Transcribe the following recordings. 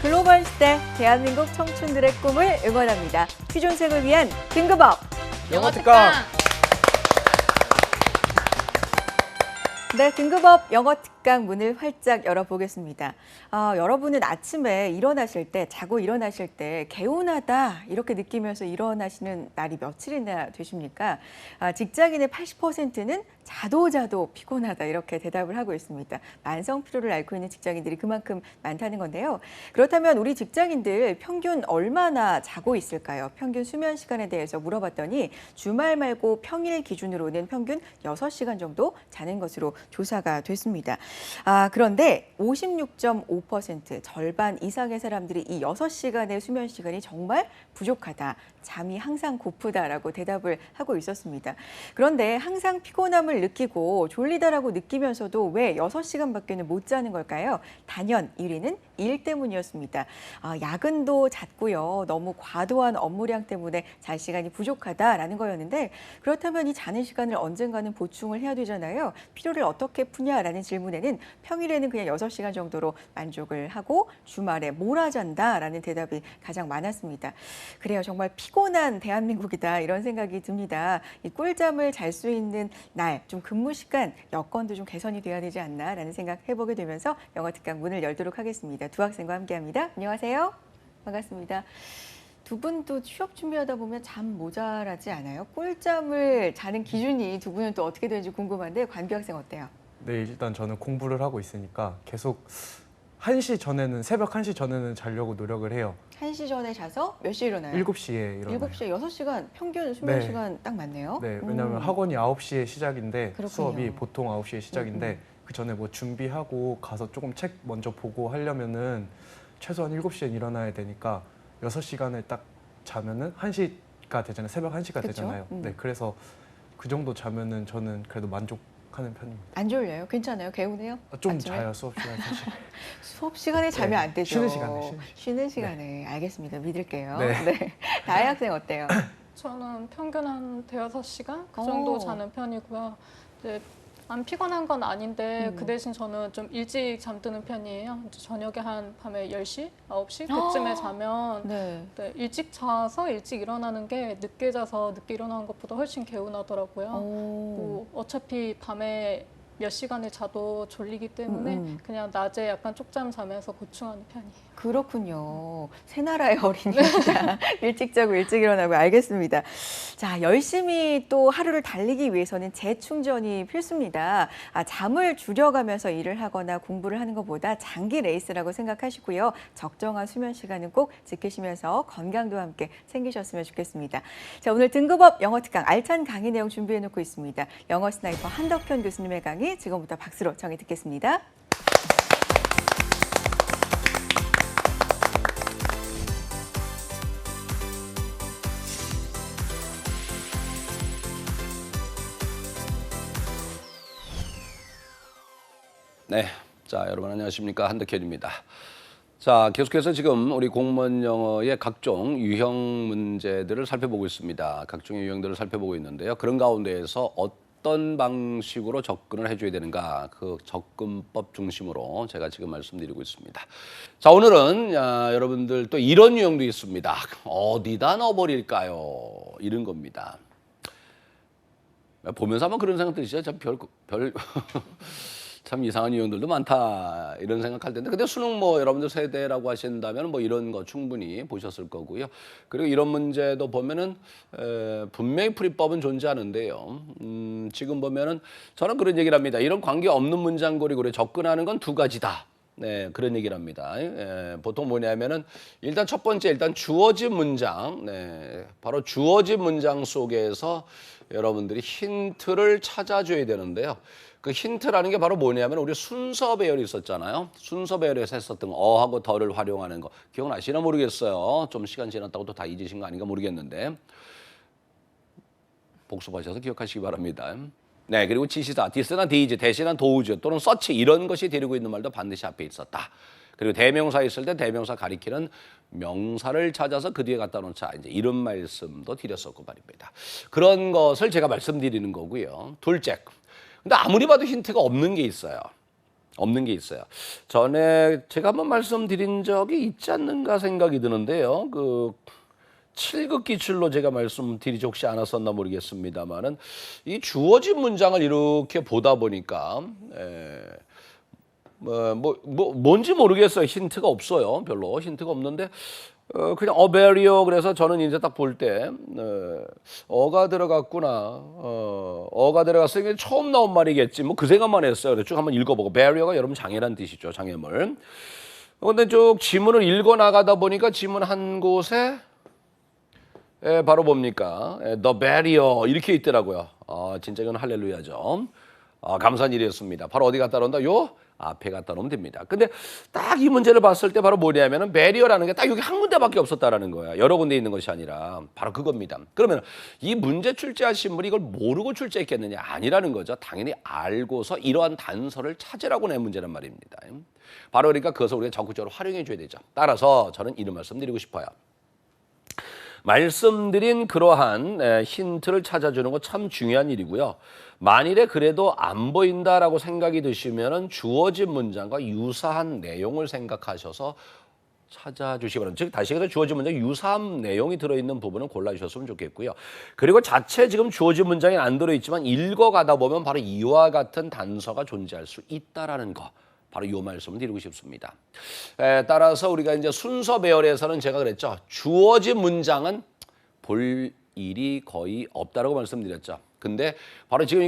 글로벌 시대 대한민국 청춘들의 꿈을 응원합니다. 취준생을 위한 등급업 영어 특강. 네, 등급업 영어 특강 문을 활짝 열어보겠습니다. 여러분은 아침에 일어나실 때, 자고 일어나실 때 개운하다 이렇게 느끼면서 일어나시는 날이 며칠이나 되십니까? 직장인의 80%는 자도 피곤하다 이렇게 대답을 하고 있습니다. 만성 피로를 앓고 있는 직장인들이 그만큼 많다는 건데요. 그렇다면 우리 직장인들 평균 얼마나 자고 있을까요? 평균 수면 시간에 대해서 물어봤더니 주말 말고 평일 기준으로는 평균 6시간 정도 자는 것으로 조사가 됐습니다. 그런데 56.5% 절반 이상의 사람들이 이 6시간의 수면 시간이 정말 부족하다. 잠이 항상 고프다라고 대답을 하고 있었습니다. 그런데 항상 피곤함을 느끼고 졸리다라고 느끼면서도 왜 6시간밖에는 못 자는 걸까요? 단연 1위는 일 때문이었습니다. 야근도 잦고요. 너무 과도한 업무량 때문에 잘 시간이 부족하다라는 거였는데 그렇다면 이 자는 시간을 언젠가는 보충을 해야 되잖아요. 피로를 어떻게 푸냐라는 질문에는 평일에는 그냥 6시간 정도로 만족을 하고 주말에 몰아잔다라는 대답이 가장 많았습니다. 그래요. 정말 피곤한 대한민국이다 이런 생각이 듭니다. 이 꿀잠을 잘 수 있는 날, 좀 근무 시간 여건도 좀 개선이 돼야 되지 않나라는 생각 해보게 되면서 영어 특강 문을 열도록 하겠습니다. 두 학생과 함께합니다. 안녕하세요. 반갑습니다. 두 분도 취업 준비하다 보면 잠 모자라지 않아요? 꿀잠을 자는 기준이 두 분은 또 어떻게 되는지 궁금한데 관규 학생 어때요? 네, 일단 저는 공부를 하고 있으니까 계속 1시 전에는 새벽 1시 전에는 자려고 노력을 해요. 1시 전에 자서 몇 시에 일어나요? 7시에 일어나요. 7시에 6시간 평균 수면 네. 시간 딱 맞네요. 네, 왜냐하면 학원이 9시에 시작인데 그렇군요. 수업이 보통 9시에 시작인데 그 전에 뭐 준비하고 가서 조금 책 먼저 보고 하려면은 최소한 7시에 일어나야 되니까 6시간을 딱 자면은 1시가 되잖아요. 새벽 1시가 그쵸? 되잖아요. 네, 그래서 그 정도 자면은 저는 그래도 만족하는 편입니다. 안 졸려요? 괜찮아요? 개운해요? 좀 아침에? 자요, 수업 시간 사실. 수업 시간에 자면 네, 안 되죠. 쉬는 시간에. 쉬는 시간에. 알겠습니다. 믿을게요. 네. 네. 다혜 학생 어때요? 저는 평균 한 대여섯 시간 그 정도 오. 자는 편이고요. 이제 안 피곤한 건 아닌데 그 대신 저는 좀 일찍 잠드는 편이에요. 이제 저녁에 한 밤에 10시, 9시 그쯤에 자면 네. 네, 일찍 자서 일찍 일어나는 게 늦게 자서 늦게 일어나는 것보다 훨씬 개운하더라고요. 오. 뭐 어차피 밤에 몇 시간을 자도 졸리기 때문에 그냥 낮에 약간 쪽잠 자면서 보충하는 편이에요. 그렇군요. 새 나라의 어린이입니다. 일찍 자고 일찍 일어나고 알겠습니다. 자, 열심히 또 하루를 달리기 위해서는 재충전이 필수입니다. 잠을 줄여가면서 일을 하거나 공부를 하는 것보다 장기 레이스라고 생각하시고요. 적정한 수면 시간은 꼭 지키시면서 건강도 함께 챙기셨으면 좋겠습니다. 자, 오늘 등급업 영어 특강 알찬 강의 내용 준비해놓고 있습니다. 영어 스나이퍼 한덕현 교수님의 강의 지금부터 박수로 청해 듣겠습니다. 네, 자 여러분 안녕하십니까, 한덕현입니다. 자, 계속해서 지금 우리 공무원 영어의 각종 유형 문제들을 살펴보고 있습니다. 각종의 유형들을 살펴보고 있는데요. 그런 가운데에서 어떤 방식으로 접근을 해줘야 되는가, 그 접근법 중심으로 제가 지금 말씀드리고 있습니다. 자, 오늘은 여러분들 또 이런 유형도 있습니다. 어디다 넣어버릴까요? 이런 겁니다. 보면서 아마 그런 생각 드시죠? 참 이상한 유형들도 많다 이런 생각할 텐데, 근데 수능 뭐 여러분들 세대라고 하신다면 뭐 이런 거 충분히 보셨을 거고요. 그리고 이런 문제도 보면은 분명히 풀이법은 존재하는데요. 지금 보면은 저는 그런 얘기를 합니다. 이런 관계 없는 문장고리로 접근하는 건 두 가지다. 네, 그런 얘기를 합니다. 보통 뭐냐면은 일단 첫 번째, 일단 주어진 문장, 바로 주어진 문장 속에서 여러분들이 힌트를 찾아줘야 되는데요. 그 힌트라는 게 바로 뭐냐면 우리 순서 배열이 있었잖아요. 순서 배열에서 했었던 어하고 더를 활용하는 거 기억나시나 모르겠어요. 좀 시간 지났다고 또 다 잊으신 거 아닌가 모르겠는데 복습하셔서 기억하시기 바랍니다. 네, 그리고 지시사, 디스나 디즈, 대신한 도우즈 또는 서치 이런 것이 데리고 있는 말도 반드시 앞에 있었다. 그리고 대명사 있을 때 대명사 가리키는 명사를 찾아서 그 뒤에 갖다 놓자. 이제 이런 말씀도 드렸었고 말입니다. 그런 것을 제가 말씀드리는 거고요. 둘째, 근데 아무리 봐도 힌트가 없는 게 있어요. 없는 게 있어요. 전에 제가 한번 말씀드린 적이 있지 않는가 생각이 드는데요. 그 7급 기출로 제가 말씀드리지 혹시 않았었나 모르겠습니다만은 이 주어진 문장을 이렇게 보다 보니까 뭔지 모르겠어요. 힌트가 없어요. 별로 힌트가 없는데 그냥 어베리어 그래서 저는 이제 딱 볼 때 어가 들어갔구나. 어가 들어갔으니 이게 처음 나온 말이겠지. 뭐 그 생각만 했어요. 그래서 쭉 한번 읽어보고 베리어가 여러분 장애란 뜻이죠. 장애물. 근데 쭉 지문을 읽어 나가다 보니까 지문 한 곳에 바로 뭡니까? The barrier 이렇게 있더라고요. 진짜 이건 할렐루야죠. 감사한 일이었습니다. 바로 어디 갖다 놓는다? 요 앞에 갖다 놓으면 됩니다. 근데 딱 이 문제를 봤을 때 바로 뭐냐면은 barrier라는 게 딱 여기 한 군데밖에 없었다라는 거야. 여러 군데 있는 것이 아니라 바로 그겁니다. 그러면 이 문제 출제하신 분이 이걸 모르고 출제했겠느냐? 아니라는 거죠. 당연히 알고서 이러한 단서를 찾으라고 낸 문제란 말입니다. 바로 그러니까 그것을 우리가 적극적으로 활용해 줘야 되죠. 따라서 저는 이런 말씀 드리고 싶어요. 말씀드린 그러한 힌트를 찾아주는 거 참 중요한 일이고요. 만일에 그래도 안 보인다라고 생각이 드시면은 주어진 문장과 유사한 내용을 생각하셔서 찾아주시기 바랍니다. 즉 다시 해서 주어진 문장 유사한 내용이 들어있는 부분은 골라주셨으면 좋겠고요. 그리고 자체 지금 주어진 문장이 안 들어있지만 읽어가다 보면 바로 이와 같은 단서가 존재할 수 있다라는 거. 바로 이 말씀을 드리고 싶습니다. 따라서 우리가 이제 순서 배열에서는 제가 그랬죠. 주어진 문장은 볼 일이 거의 없다라고 말씀드렸죠. 근데 바로 지금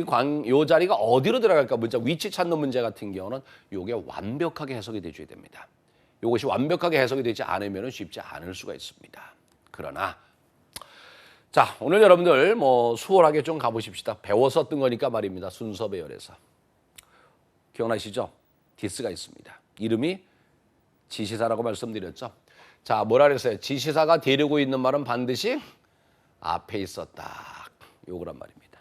이 자리가 어디로 들어갈까 문장 위치 찾는 문제 같은 경우는 이게 완벽하게 해석이 되줘야 됩니다. 이것이 완벽하게 해석이 되지 않으면 쉽지 않을 수가 있습니다. 그러나 자 오늘 여러분들 뭐 수월하게 좀 가보십시다. 배워서 뜬 거니까 말입니다. 순서 배열에서 기억나시죠? 디스가 있습니다. 이름이 지시사라고 말씀드렸죠. 자, 뭐라 그랬어요? 지시사가 데리고 있는 말은 반드시 앞에 있었다. 요거란 말입니다.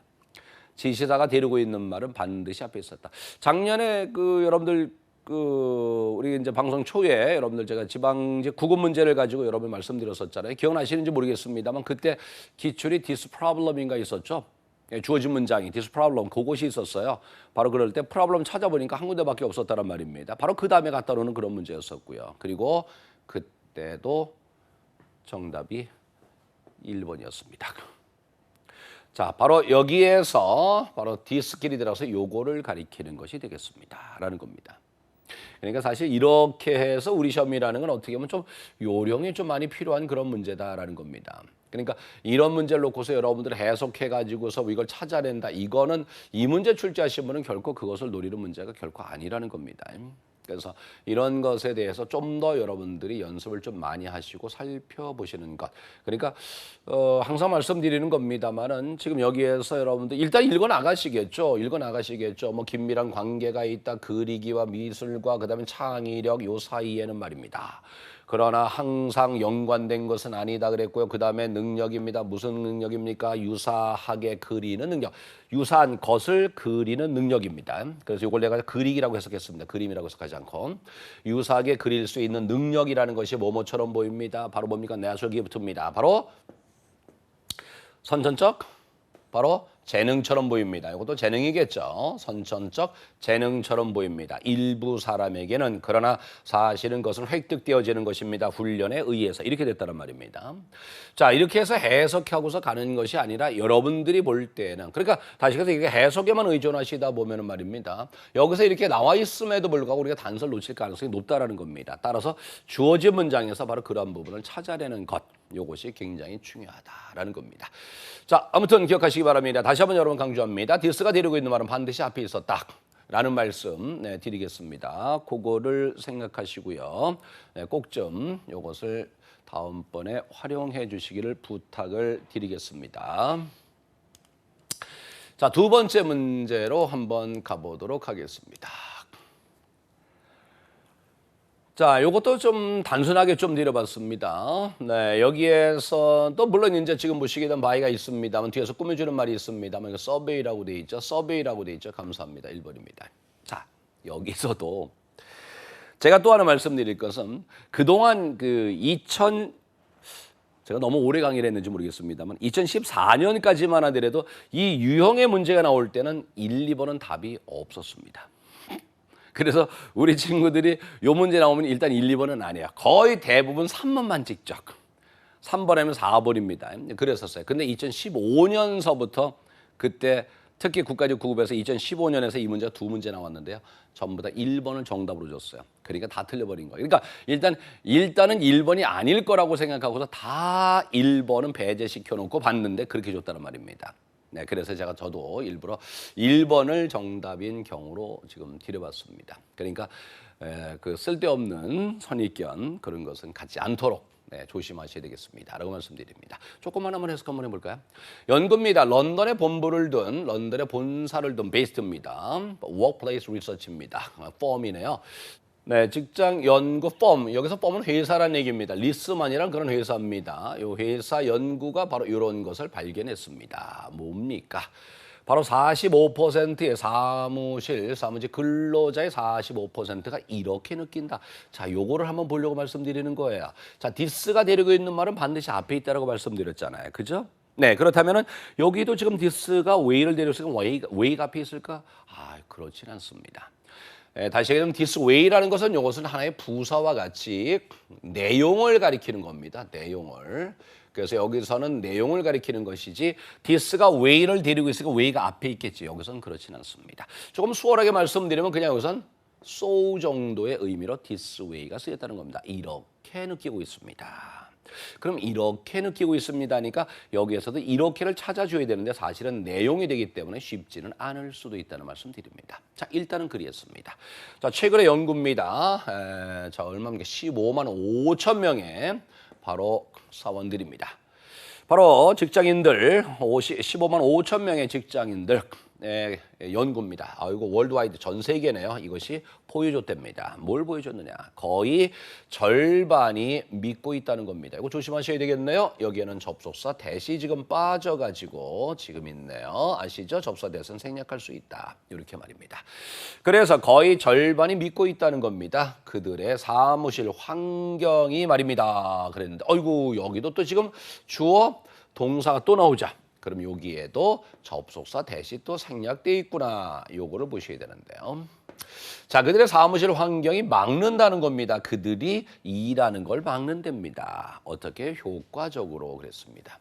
지시사가 데리고 있는 말은 반드시 앞에 있었다. 작년에 여러분들 우리 이제 방송 초에 여러분들 제가 지방직 구급 문제를 가지고 여러분 말씀드렸었잖아요. 기억나시는지 모르겠습니다만 그때 기출이 this problem인가 있었죠. 주어진 문장이 this problem 그것이 있었어요. 바로 그럴 때 problem 찾아보니까 한 군데밖에 없었다는 말입니다. 바로 그 다음에 갖다 놓는 그런 문제였었고요. 그리고 그때도 정답이 1번이었습니다. 자, 바로 여기에서 바로 this끼리 들어서 요거를 가리키는 것이 되겠습니다. 라는 겁니다. 그러니까 사실 이렇게 해서 우리 시험이라는 건 어떻게 보면 좀 요령이 좀 많이 필요한 그런 문제다라는 겁니다. 그러니까 이런 문제를 놓고서 여러분들 해석해가지고서 이걸 찾아낸다. 이거는 이 문제 출제하신 분은 결코 그것을 노리는 문제가 결코 아니라는 겁니다. 그래서 이런 것에 대해서 좀 더 여러분들이 연습을 좀 많이 하시고 살펴보시는 것. 그러니까 항상 말씀드리는 겁니다만은 지금 여기에서 여러분들 일단 읽어 나가시겠죠. 읽어 나가시겠죠. 뭐 긴밀한 관계가 있다. 그리기와 미술과 그다음에 창의력 요 사이에는 말입니다. 그러나 항상 연관된 것은 아니다 그랬고요. 그다음에 능력입니다. 무슨 능력입니까? 유사하게 그리는 능력. 유사한 것을 그리는 능력입니다. 그래서 이걸 내가 그리기라고 해석했습니다. 그림이라고 해석하지 않고. 유사하게 그릴 수 있는 능력이라는 것이 뭐뭐처럼 보입니다. 바로 뭡니까? 내술 기프트입니다. 바로 선천적, 바로 재능처럼 보입니다. 이것도 재능이겠죠. 선천적 재능처럼 보입니다. 일부 사람에게는 그러나 사실은 그것은 획득되어지는 것입니다. 훈련에 의해서 이렇게 됐다는 말입니다. 자 이렇게 해서 해석하고서 가는 것이 아니라 여러분들이 볼 때는 그러니까 다시 해서 이게 해석에만 의존하시다 보면은 말입니다. 여기서 이렇게 나와 있음에도 불구하고 우리가 단서를 놓칠 가능성이 높다라는 겁니다. 따라서 주어진 문장에서 바로 그런 부분을 찾아내는 것. 이것이 굉장히 중요하다라는 겁니다. 자, 아무튼 기억하시기 바랍니다. 다시 한번 여러분 강조합니다. this가 데리고 있는 말은 반드시 앞에 있었다. 라는 말씀 드리겠습니다. 그거를 생각하시고요. 꼭 좀 이것을 다음번에 활용해 주시기를 부탁을 드리겠습니다. 자, 두 번째 문제로 한번 가보도록 하겠습니다. 자, 요것도 좀 단순하게 좀 드려봤습니다. 네, 여기에서 또 물론 이제 지금 보시게 된 바위가 있습니다만 뒤에서 꾸며주는 말이 있습니다만 이거 서베이라고 돼 있죠. 서베이라고 돼 있죠. 감사합니다. 1번입니다. 자, 여기서도 제가 또 하나 말씀드릴 것은 그동안 제가 너무 오래 강의를 했는지 모르겠습니다만 2014년까지만 하더라도 이 유형의 문제가 나올 때는 1, 2번은 답이 없었습니다. 그래서 우리 친구들이 요 문제 나오면 일단 1, 2번은 아니에요. 거의 대부분 3번만 찍죠. 3번이면 4번입니다. 그랬었어요. 근데 2015년서부터 그때 특히 국가적 구급에서 2015년에서 이 문제가 2문제 나왔는데요. 전부 다 1번을 정답으로 줬어요. 그러니까 다 틀려버린 거예요. 그러니까 일단은 1번이 아닐 거라고 생각하고서 다 1번은 배제시켜 놓고 봤는데 그렇게 줬다는 말입니다. 네, 그래서 저도 일부러 1번을 정답인 경우로 지금 드려봤습니다. 그러니까 그 쓸데없는 선입견 그런 것은 갖지 않도록 조심하셔야 되겠습니다. 라고 말씀드립니다. 조금만 한번 해석 한번 해볼까요? 연구입니다. 런던에 본부를 둔, 런던에 본사를 둔 베이스트입니다. Workplace Research입니다. 펌이네요. 네, 직장 연구 펌. 여기서 펌은 회사란 얘기입니다. 리스만이란 그런 회사입니다. 이 회사 연구가 바로 이런 것을 발견했습니다. 뭡니까? 바로 45%의 사무실 근로자의 45%가 이렇게 느낀다. 자, 요거를 한번 보려고 말씀드리는 거예요. 자, 디스가 데리고 있는 말은 반드시 앞에 있다라고 말씀드렸잖아요. 그죠? 네, 그렇다면은 여기도 지금 디스가 웨이를 데려왔으니까 웨이가 앞에 있을까? 그렇진 않습니다. 다시 얘기하면 this way라는 것은 이것은 하나의 부사와 같이 내용을 가리키는 겁니다. 내용을. 그래서 여기서는 내용을 가리키는 것이지 this가 way를 데리고 있으니까 way가 앞에 있겠지. 여기서는 그렇진 않습니다. 조금 수월하게 말씀드리면 그냥 여기선 so 정도의 의미로 this way가 쓰였다는 겁니다. 이렇게 느끼고 있습니다. 그럼 이렇게 느끼고 있습니다니까 여기에서도 이렇게를 찾아줘야 되는데 사실은 내용이 되기 때문에 쉽지는 않을 수도 있다는 말씀 드립니다. 자, 일단은 그리했습니다. 자, 최근의 연구입니다. 자, 얼마입니까? 15만 5천 명의 바로 사원들입니다. 바로 직장인들, 15만 5천 명의 직장인들 연구입니다. 이거 월드와이드 전 세계네요. 이것이 보여줬답니다. 뭘 보여줬느냐? 거의 절반이 믿고 있다는 겁니다. 이거 조심하셔야 되겠네요. 여기에는 접속사 대시 지금 빠져가지고 지금 있네요. 아시죠? 접속사 대시는 생략할 수 있다. 이렇게 말입니다. 그래서 거의 절반이 믿고 있다는 겁니다. 그들의 사무실 환경이 말입니다. 그랬는데 어이구 여기도 또 지금 주어 동사가 또 나오자. 그럼 여기에도 접속사 대시 또 생략되어 있구나. 요거를 보셔야 되는데요. 자, 그들의 사무실 환경이 막는다는 겁니다. 그들이 일하는 걸 막는답니다. 어떻게? 효과적으로 그랬습니다.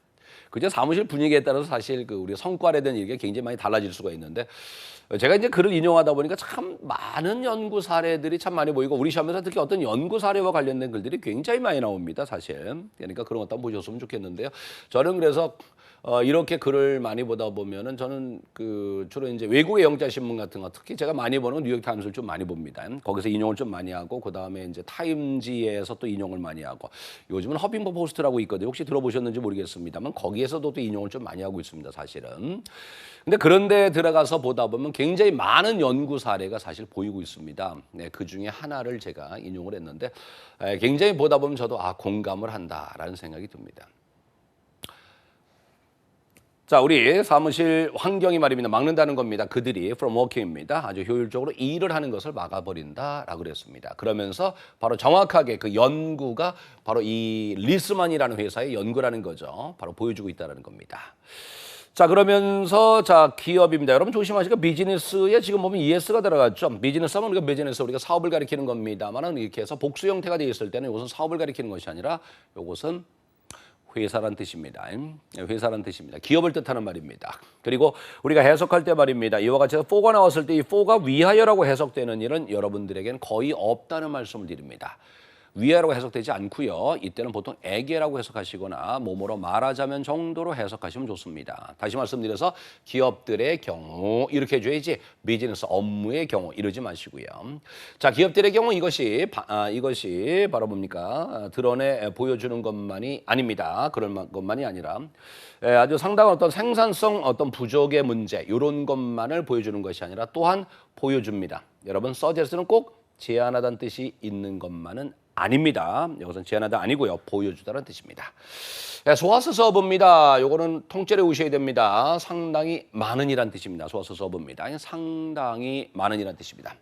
그죠? 사무실 분위기에 따라서 사실 우리 성과라든지 이게 굉장히 많이 달라질 수가 있는데 제가 이제 글을 인용하다 보니까 참 많은 연구 사례들이 참 많이 보이고 우리 시험에서 특히 어떤 연구 사례와 관련된 글들이 굉장히 많이 나옵니다. 사실. 그러니까 그런 것도 한번 보셨으면 좋겠는데요. 저는 그래서 이렇게 글을 많이 보다 보면은 저는 주로 이제 외국의 영자 신문 같은 거 특히 제가 많이 보는 건 뉴욕 타임스를 좀 많이 봅니다. 거기서 인용을 좀 많이 하고 그다음에 이제 타임지에서 또 인용을 많이 하고 요즘은 허핑턴 포스트라고 있거든요. 혹시 들어보셨는지 모르겠습니다만 거기에서도 또 인용을 좀 많이 하고 있습니다. 사실은. 근데 그런데 들어가서 보다 보면 굉장히 많은 연구 사례가 사실 보이고 있습니다. 네, 그 중에 하나를 제가 인용을 했는데 굉장히 보다 보면 저도 공감을 한다라는 생각이 듭니다. 자, 우리 사무실 환경이 말입니다. 막는다는 겁니다. 그들이 from working입니다. 아주 효율적으로 일을 하는 것을 막아버린다라고 그랬습니다. 그러면서 바로 정확하게 그 연구가 바로 이 리스만이라는 회사의 연구라는 거죠. 바로 보여주고 있다는 겁니다. 자, 그러면서 자, 기업입니다. 여러분 조심하시고 비즈니스에 지금 보면 ES가 들어갔죠. 비즈니스 하면 우리가 사업을 가리키는 겁니다만 이렇게 해서 복수 형태가 되어 있을 때는 이것은 사업을 가리키는 것이 아니라 이것은 회사란 뜻입니다. 회사란 뜻입니다. 기업을 뜻하는 말입니다. 그리고 우리가 해석할 때 말입니다. 이와 같이 for가 나왔을 때 이 for가 위하여라고 해석되는 일은 여러분들에게는 거의 없다는 말씀을 드립니다. 위하여라고 해석되지 않고요. 이때는 보통 에게라고 해석하시거나 뭐뭐로 말하자면 정도로 해석하시면 좋습니다. 다시 말씀드려서 기업들의 경우 이렇게 해줘야지 비즈니스 업무의 경우 이러지 마시고요. 자, 기업들의 경우 이것이 바로 뭡니까? 드러내 보여주는 것만이 아닙니다. 그런 것만이 아니라 아주 상당한 어떤 생산성 어떤 부족의 문제 이런 것만을 보여주는 것이 아니라 또한 보여줍니다. 여러분 서제스는 꼭 제안하다는 뜻이 있는 것만은 아닙니다. 이것은 제안하다 아니고요. 보여주다는 뜻입니다. 소화서 서브입니다. 요거는 통째로 우셔야 됩니다. 상당히 많은이란 뜻입니다. 소화서 서브입니다. 상당히 많은이란 뜻입니다.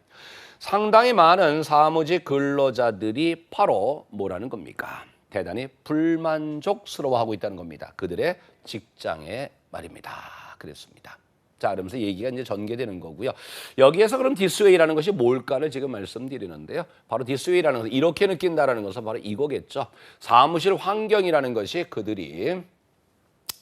상당히 많은 사무직 근로자들이 바로 뭐라는 겁니까? 대단히 불만족스러워하고 있다는 겁니다. 그들의 직장에 말입니다. 그랬습니다. 자, 그러면서 얘기가 이제 전개되는 거고요. 여기에서 그럼 디스웨이라는 것이 뭘까를 지금 말씀드리는데요. 바로 디스웨이라는 것은 이렇게 느낀다라는 것은 바로 이거겠죠. 사무실 환경이라는 것이 그들이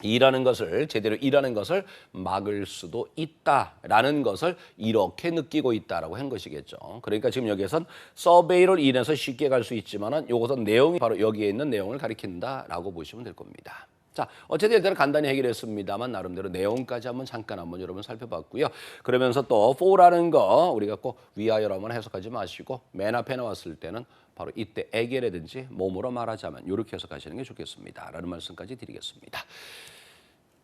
일하는 것을 제대로 일하는 것을 막을 수도 있다라는 것을 이렇게 느끼고 있다라고 한 것이겠죠. 그러니까 지금 여기에선 서베이를 인해서 쉽게 갈 수 있지만은 요것은 내용이 바로 여기에 있는 내용을 가리킨다라고 보시면 될 겁니다. 자, 어쨌든 일단 간단히 해결했습니다만 나름대로 내용까지 잠깐 여러분 살펴봤고요. 그러면서 또 for라는 거 우리가 꼭 위하여라만 해석하지 마시고 맨 앞에 나왔을 때는 바로 이때 에게라든지 몸으로 말하자면 이렇게 해석하시는 게 좋겠습니다. 라는 말씀까지 드리겠습니다.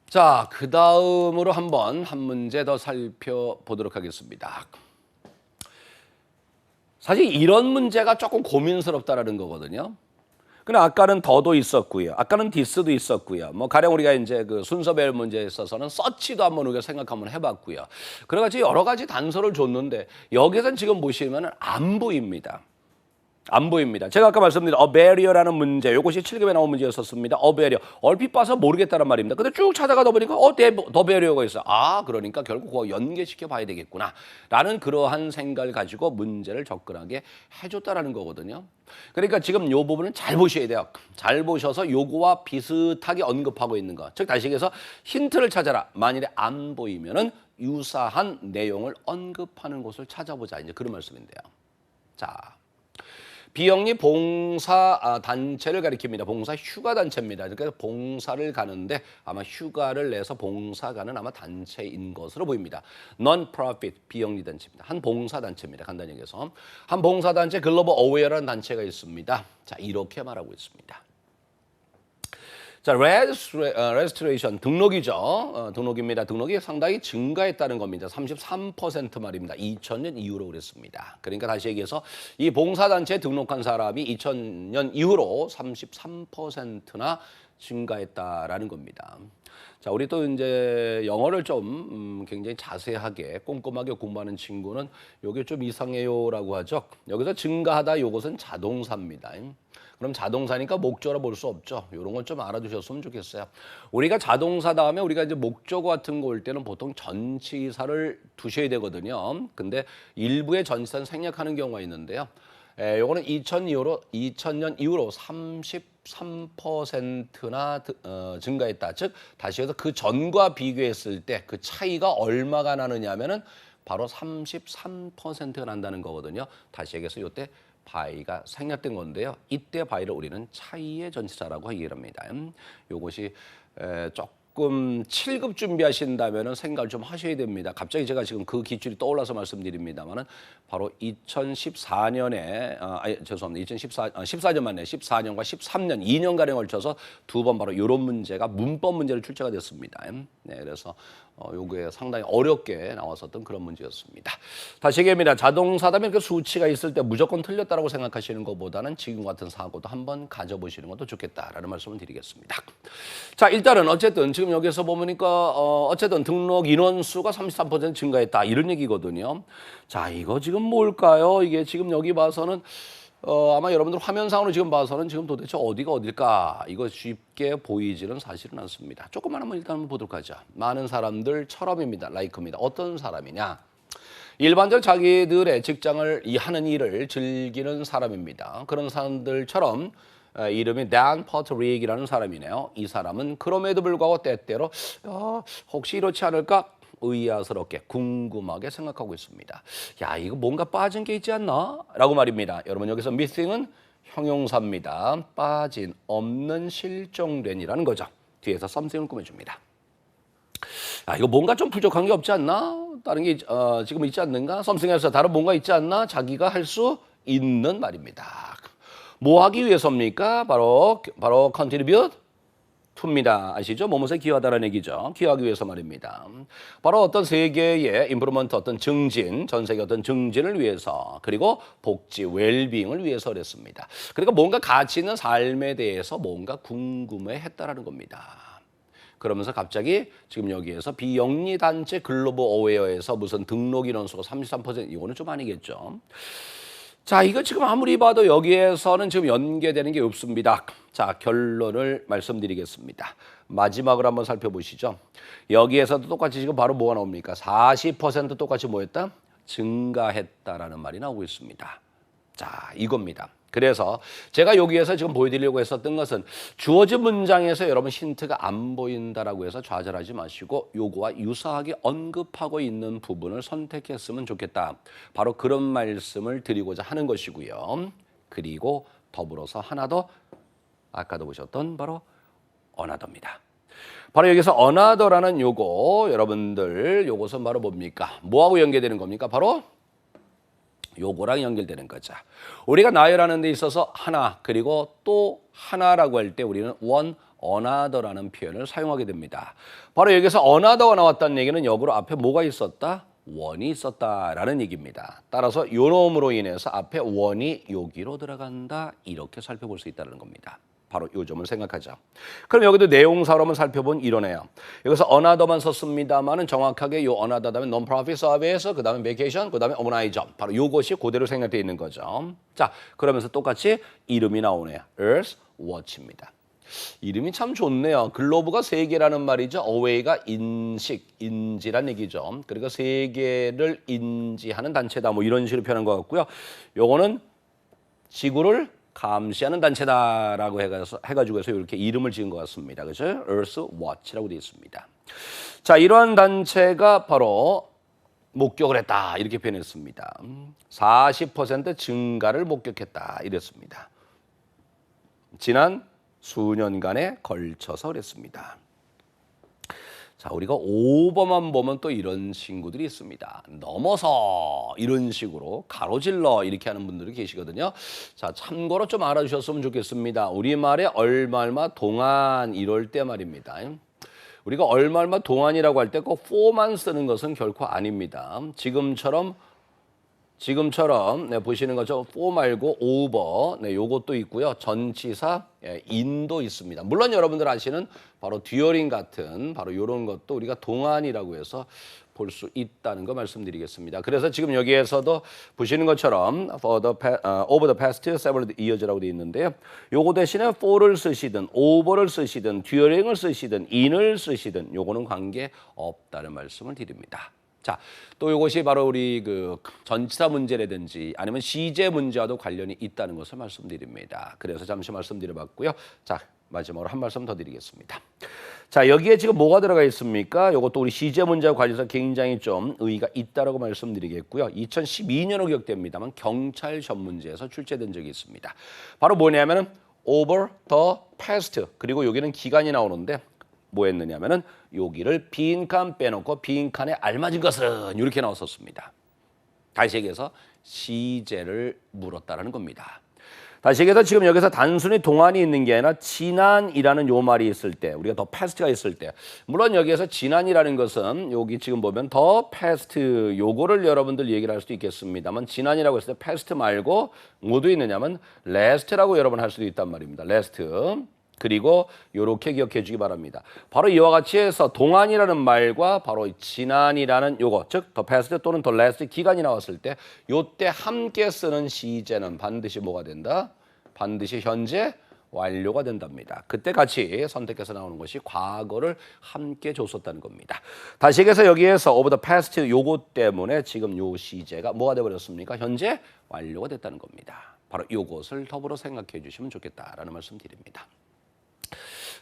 자, 그 다음으로 한 문제 더 살펴보도록 하겠습니다. 사실 이런 문제가 조금 고민스럽다라는 거거든요. 근데 아까는 더도 있었고요. 아까는 디스도 있었고요. 뭐 가령 우리가 이제 그 순서 배열 문제에 있어서는 서치도 한번 우리가 생각 한번 해봤고요. 그래가지고 여러 가지 단서를 줬는데 여기서는 지금 보시면은 안 보입니다. 안 보입니다. 제가 아까 말씀드린 a barrier라는 문제, 이것이 7급에 나온 문제였었습니다. a barrier. 얼핏 봐서 모르겠다는 말입니다. 근데 쭉 찾아가다 보니까 더 barrier가 있어요. 아, 그러니까 결국 그거 연계시켜 봐야 되겠구나. 라는 그러한 생각을 가지고 문제를 접근하게 해줬다라는 거거든요. 그러니까 지금 이 부분은 잘 보셔야 돼요. 잘 보셔서 요거와 비슷하게 언급하고 있는 거. 즉 다시 얘기해서 힌트를 찾아라. 만일에 안 보이면은 유사한 내용을 언급하는 곳을 찾아보자. 이제 그런 말씀인데요. 자. 비영리 봉사 단체를 가리킵니다. 봉사 휴가 단체입니다. 그러니까 봉사를 가는데 아마 휴가를 내서 봉사 가는 아마 단체인 것으로 보입니다. Non-profit 비영리 단체입니다. 한 봉사 단체입니다. 간단히 얘기해서 한 봉사 단체 글로벌 어웨어라는 단체가 있습니다. 자, 이렇게 말하고 있습니다. 자, 레지스트레이션 등록이죠. 등록입니다. 등록이 상당히 증가했다는 겁니다. 33% 말입니다. 2000년 이후로 그랬습니다. 그러니까 다시 얘기해서 이 봉사단체에 등록한 사람이 2000년 이후로 33%나 증가했다라는 겁니다. 자, 우리 또 이제 영어를 좀 굉장히 자세하게 꼼꼼하게 공부하는 친구는 요게 좀 이상해요라고 하죠. 여기서 증가하다 요것은 자동사입니다. 그럼 자동사니까 목적어로 볼 수 없죠. 이런 건 좀 알아두셨으면 좋겠어요. 우리가 자동사 다음에 우리가 이제 목적어 같은 거 올 때는 보통 전치사를 두셔야 되거든요. 근데 일부의 전치사는 생략하는 경우가 있는데요. 요거는 2000년 이후로 33%나 증가했다. 즉 다시 해서 그 전과 비교했을 때 그 차이가 얼마가 나느냐 하면은 바로 33%가 난다는 거거든요. 다시 얘기해서 요때 by가 생략된 건데요. 이때 by를 우리는 차이의 전치사라고 얘기를 합니다. 요것이 조금 7급 준비하신다면 생각을 좀 하셔야 됩니다. 갑자기 제가 지금 그 기출이 떠올라서 말씀드립니다만은 바로 2014년에 죄송합니다. 14년 만에 14년과 13년 2년간에 걸쳐서 두 번 바로 이런 문제가 문법 문제로 출제가 됐습니다. 네, 그래서 요게 상당히 어렵게 나왔었던 그런 문제였습니다. 다시 얘기합니다. 자동사다면 그 수치가 있을 때 무조건 틀렸다라고 생각하시는 것보다는 지금 같은 사고도 한번 가져보시는 것도 좋겠다라는 말씀을 드리겠습니다. 자, 일단은 어쨌든 지금 여기서 보니까 어쨌든 등록 인원수가 33% 증가했다 이런 얘기거든요. 자, 이거 지금 뭘까요? 이게 지금 여기 봐서는 아마 여러분들 화면상으로 지금 봐서는 지금 도대체 어디가 어딜까? 이거 쉽게 보이지는 사실은 않습니다. 조금만 한번 일단 한번 보도록 하죠. 많은 사람들처럼입니다. like입니다. 어떤 사람이냐? 일반적으로 자기들의 직장을 하는 일을 즐기는 사람입니다. 그런 사람들처럼 이름이 Dan Patrick이라는 사람이네요. 이 사람은 그럼에도 불구하고 때때로 혹시 이렇지 않을까? 의아스럽게 궁금하게 생각하고 있습니다. 야, 이거 뭔가 빠진 게 있지 않나? 라고 말입니다. 여러분 여기서 missing은 형용사입니다. 빠진, 없는, 실종된이라는 거죠. 뒤에서 something을 꾸며줍니다. 야, 이거 뭔가 좀 부족한 게 없지 않나? 다른 게 지금 있지 않는가? something에서 다른 뭔가 있지 않나? 자기가 할 수 있는 말입니다. 뭐 하기 위해서입니까? 바로 contribute to입니다. 아시죠? 뭐뭐에 기여하다라는 얘기죠. 기여하기 위해서 말입니다. 바로 어떤 세계의 임프루먼트, 어떤 증진, 전 세계 어떤 증진을 위해서, 그리고 복지, 웰빙을 위해서 그랬습니다. 그러니까 뭔가 가치 있는 삶에 대해서 뭔가 궁금해했다라는 겁니다. 그러면서 갑자기 지금 여기에서 비영리 단체 글로벌 어웨어에서 무슨 등록 인원수가 33% 이거는 좀 아니겠죠. 자, 이거 지금 아무리 봐도 여기에서는 지금 연계되는 게 없습니다. 자, 결론을 말씀드리겠습니다. 마지막으로 한번 살펴보시죠. 여기에서도 똑같이 지금 바로 뭐가 나옵니까? 40% 똑같이 뭐였다? 증가했다라는 말이 나오고 있습니다. 자, 이겁니다. 그래서 제가 여기에서 지금 보여드리려고 했었던 것은 주어진 문장에서 여러분 힌트가 안 보인다라고 해서 좌절하지 마시고 요거와 유사하게 언급하고 있는 부분을 선택했으면 좋겠다. 바로 그런 말씀을 드리고자 하는 것이고요. 그리고 더불어서 하나 더 아까도 보셨던 바로 어나더입니다. 바로 여기서 어나더라는 요거 여러분들 요것은 바로 뭡니까? 뭐하고 연계되는 겁니까? 바로 요거랑 연결되는 거죠. 우리가 나열하는 데 있어서 하나 그리고 또 하나라고 할 때 우리는 one another라는 표현을 사용하게 됩니다. 바로 여기서 another가 나왔다는 얘기는 역으로 앞에 뭐가 있었다? one이 있었다라는 얘기입니다. 따라서 요 놈으로 인해서 앞에 one이 여기로 들어간다 이렇게 살펴볼 수 있다는 겁니다. 바로 요 점을 생각하죠. 그럼 여기도 내용사로 한번 살펴본 이러네요. 여기서 another만 썼습니다만은 정확하게 요 another 다음에 non-profit service, 그 다음에 vacation, 그 다음에 overnight job. 바로 요것이 그대로 생각되어 있는 거죠. 자, 그러면서 똑같이 이름이 나오네요. Earth Watch입니다. 이름이 참 좋네요. 글로브가 3개라는 말이죠. 어웨이가 인식, 인지란 얘기죠. 그러니까 세계를 인지하는 단체다. 뭐 이런 식으로 표현한 것 같고요. 요거는 지구를 감시하는 단체다라고 해가지고 해서 이렇게 이름을 지은 것 같습니다. 그죠? Earth Watch라고 되어 있습니다. 자, 이러한 단체가 바로 목격을 했다. 이렇게 표현했습니다. 40% 증가를 목격했다. 이랬습니다. 지난 수년간에 걸쳐서 그랬습니다. 자, 우리가 5번만 보면 또 이런 친구들이 있습니다. 넘어서 이런 식으로 가로질러 이렇게 하는 분들이 계시거든요. 자, 참고로 좀 알아주셨으면 좋겠습니다. 우리말에 얼마 동안 이럴 때 말입니다. 우리가 얼마 동안이라고 할 때 꼭 for만 쓰는 것은 결코 아닙니다. 지금처럼 네, 보시는 것처럼 for 말고 over, 네, 요것도 있고요. 전치사 in도 있습니다. 물론 여러분들 아시는 바로 during 같은 바로 이런 것도 우리가 동안이라고 해서 볼 수 있다는 거 말씀드리겠습니다. 그래서 지금 여기에서도 보시는 것처럼 over the past several years라고 되어 있는데요. 요거 대신에 for를 쓰시든 over를 쓰시든 during을 쓰시든 in을 쓰시든 요거는 관계 없다는 말씀을 드립니다. 자, 또 이것이 바로 우리 그 전치사 문제라든지 아니면 시제 문제와도 관련이 있다는 것을 말씀드립니다. 그래서 잠시 말씀드려봤고요. 자, 마지막으로 한 말씀 더 드리겠습니다. 자, 여기에 지금 뭐가 들어가 있습니까? 이것도 우리 시제 문제와 관련해서 굉장히 좀 의의가 있다라고 말씀드리겠고요. 2012년으로 기억됩니다만 경찰 전문제에서 출제된 적이 있습니다. 바로 뭐냐면은 over the past 그리고 여기는 기간이 나오는데 뭐 했느냐면은 여기를 빈칸 빼놓고 빈칸에 알맞은 것은 이렇게 나왔었습니다. 다시 얘기해서 시제를 물었다라는 겁니다. 다시 얘기해서 지금 여기서 단순히 동안이 있는 게 아니라 지난이라는 요 말이 있을 때 우리가 더 패스트가 있을 때 물론 여기에서 지난이라는 것은 여기 지금 보면 더 패스트 요거를 여러분들 얘기를 할 수도 있겠습니다만 지난이라고 했을 때 패스트 말고 뭐도 있느냐면 레스트라고 여러분 할 수도 있단 말입니다. 레스트. 그리고 이렇게 기억해 주기 바랍니다. 바로 이와 같이 해서 동안이라는 말과 바로 지난이라는 요거 즉 더 패스트 또는 더 레스트 기간이 나왔을 때 요때 함께 쓰는 시제는 반드시 뭐가 된다? 반드시 현재 완료가 된답니다. 그때 같이 선택해서 나오는 것이 과거를 함께 줬었다는 겁니다. 다시 얘기해서 여기에서 over the past 요거 때문에 지금 요 시제가 뭐가 돼버렸습니까? 현재 완료가 됐다는 겁니다. 바로 요것을 더불어 생각해 주시면 좋겠다라는 말씀 드립니다.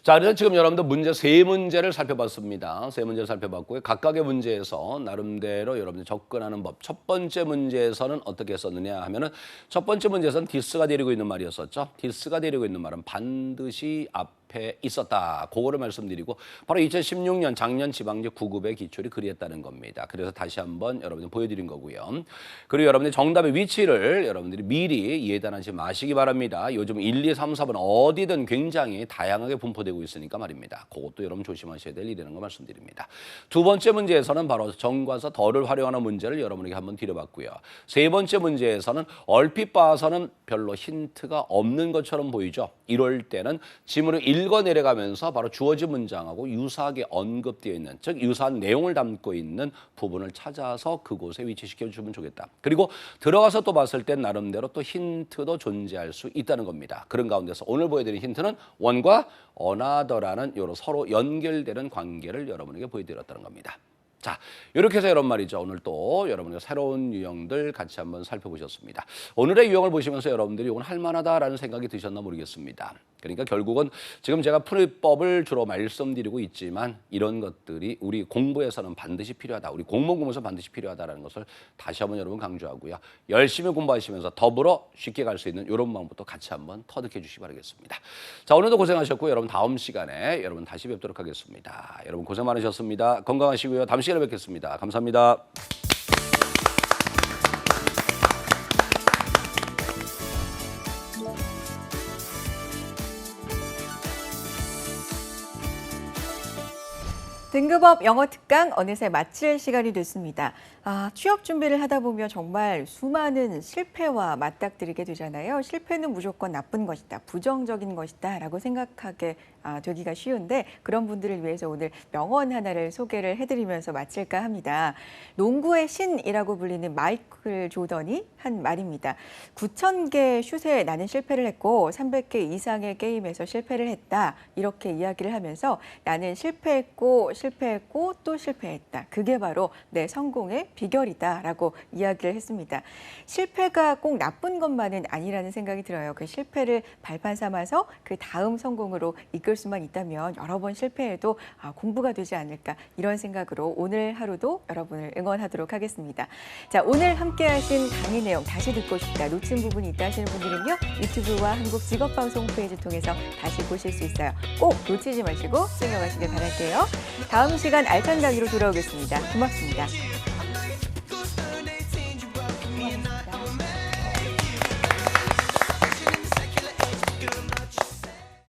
자, 그래서 지금 여러분들 문제 3문제를 살펴봤습니다. 3문제를 살펴봤고요. 각각의 문제에서 나름대로 여러분들 접근하는 법. 첫 번째 문제에서는 어떻게 했었느냐 하면은 첫 번째 문제에서는 디스가 데리고 있는 말이었었죠. 디스가 데리고 있는 말은 반드시 앞에 있었다. 그거를 말씀드리고 바로 2016년 작년 지방제 9급의 기출이 그리했다는 겁니다. 그래서 다시 한번 여러분들 보여드린 거고요. 그리고 여러분들 정답의 위치를 여러분들이 미리 예단하지 마시기 바랍니다. 요즘 1, 2, 3, 4번 어디든 굉장히 다양하게 분포되고 있으니까 말입니다. 그것도 여러분 조심하셔야 될 일이라는 거 말씀드립니다. 두 번째 문제에서는 바로 정관사 덜을 활용하는 문제를 여러분에게 한번 드려봤고요. 세 번째 문제에서는 얼핏 봐서는 별로 힌트가 없는 것처럼 보이죠. 이럴 때는 지문을 읽어 내려가면서 바로 주어진 문장하고 유사하게 언급되어 있는, 즉 유사한 내용을 담고 있는 부분을 찾아서 그곳에 위치시켜 주면 좋겠다. 그리고 들어가서 또 봤을 땐 나름대로 또 힌트도 존재할 수 있다는 겁니다. 그런 가운데서 오늘 보여드린 힌트는 원과 another라는 요런 서로 연결되는 관계를 여러분에게 보여드렸다는 겁니다. 자, 이렇게 해서 여러분 말이죠. 오늘 또 여러분과 새로운 유형들 같이 한번 살펴보셨습니다. 오늘의 유형을 보시면서 여러분들이 이건 할만하다라는 생각이 드셨나 모르겠습니다. 그러니까 결국은 지금 제가 풀이법을 주로 말씀드리고 있지만 이런 것들이 우리 공부에서는 반드시 필요하다. 우리 공무원 공부에서 반드시 필요하다는 것을 다시 한번 여러분 강조하고요. 열심히 공부하시면서 더불어 쉽게 갈 수 있는 이런 마음부터 같이 한번 터득해 주시기 바라겠습니다. 자, 오늘도 고생하셨고 여러분 다음 시간에 여러분 다시 뵙도록 하겠습니다. 여러분 고생 많으셨습니다. 건강하시고요. 다음 시간에 뵙겠습니다. 감사합니다. 등급업 영어 특강 어느새 마칠 시간이 됐습니다. 취업 준비를 하다 보면 정말 수많은 실패와 맞닥뜨리게 되잖아요. 실패는 무조건 나쁜 것이다, 부정적인 것이다 라고 생각하게 되기가 쉬운데 그런 분들을 위해서 오늘 명언 하나를 소개를 해드리면서 마칠까 합니다. 농구의 신이라고 불리는 마이클 조던이 한 말입니다. 9,000개 슛에 나는 실패를 했고 300개 이상의 게임에서 실패를 했다. 이렇게 이야기를 하면서 나는 실패했고 또 실패했다. 그게 바로 내 성공의 비결이다라고 이야기를 했습니다. 실패가 꼭 나쁜 것만은 아니라는 생각이 들어요. 그 실패를 발판 삼아서 그 다음 성공으로 이끌 수만 있다면 여러 번 실패해도 공부가 되지 않을까 이런 생각으로 오늘 하루도 여러분을 응원하도록 하겠습니다. 자, 오늘 함께하신 강의 내용 다시 듣고 싶다, 놓친 부분이 있다 하시는 분들은요. 유튜브와 한국직업방송 홈페이지 통해서 다시 보실 수 있어요. 꼭 놓치지 마시고 수행하시길 바랄게요. 다음 시간 알찬 강의로 돌아오겠습니다. 고맙습니다.